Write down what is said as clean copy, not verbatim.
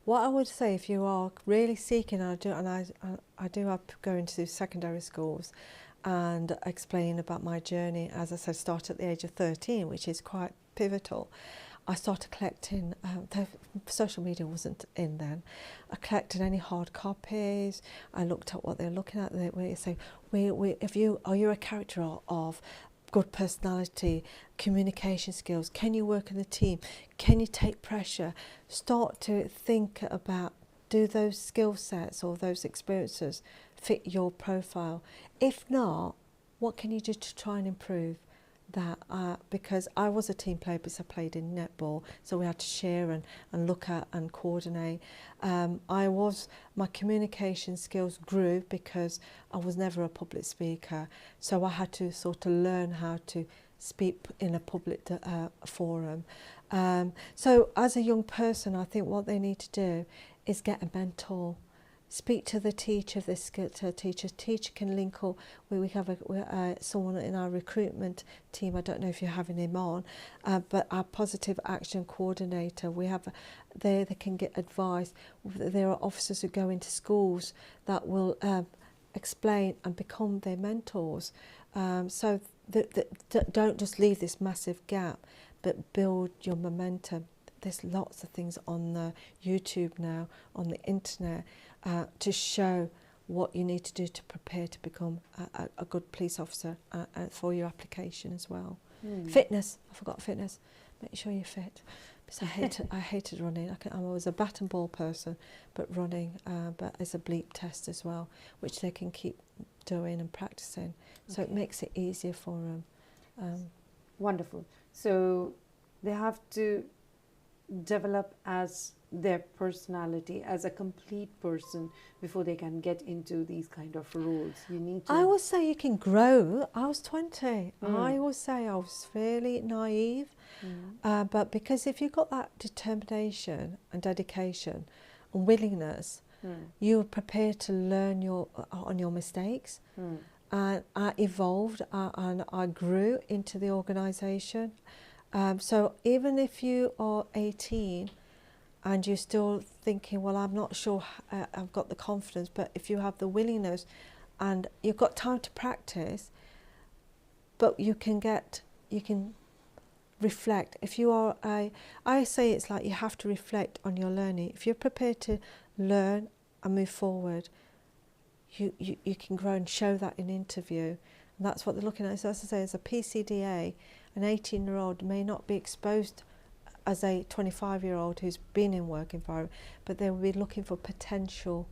What I would say, if you are really seeking, I do have go into secondary schools and explain about my journey. As I said, start at the age of 13, which is quite pivotal. I started collecting, social media wasn't in then. I collected any hard copies. I looked at what they're looking at. They say, are you a character of good personality, communication skills? Can you work in a team? Can you take pressure? Start to think about, do those skill sets or those experiences fit your profile? If not, what can you do to try and improve that? Because I was a team player because I played in netball, so we had to share and look at and coordinate. My communication skills grew because I was never a public speaker, so I had to sort of learn how to speak in a public forum. So as a young person, I think what they need to do is get a mentor. Speak to the teacher, Teacher can link up. We have someone in our recruitment team. I don't know if you're having him on, but our positive action coordinator. We have they can get advice. There are officers who go into schools that will explain and become their mentors. So don't just leave this massive gap, but build your momentum. There's lots of things on the YouTube now, on the internet, to show what you need to do to prepare to become a good police officer for your application as well. Fitness, I forgot fitness. Make sure you're fit. Because I hated running. I was a bat and ball person, but running, but it's a bleep test as well, which they can keep doing and practicing. So it makes it easier for them. Wonderful. So they have to develop as their personality as a complete person before they can get into these kind of roles. You need to... I would say you can grow. I was 20. I would say I was fairly naive, but because if you've got that determination and dedication and willingness, you're prepared to learn on your mistakes. And I evolved and I grew into the organisation. So even if you are 18 and you're still thinking, well, I'm not sure I've got the confidence, but if you have the willingness and you've got time to practice, but you can reflect. If you are I say it's like you have to reflect on your learning. If you're prepared to learn and move forward, you can grow and show that in interview. And that's what they're looking at. So as I say, as a PCDA, an 18-year-old may not be exposed as a 25-year-old who's been in work environment, but they will be looking for potential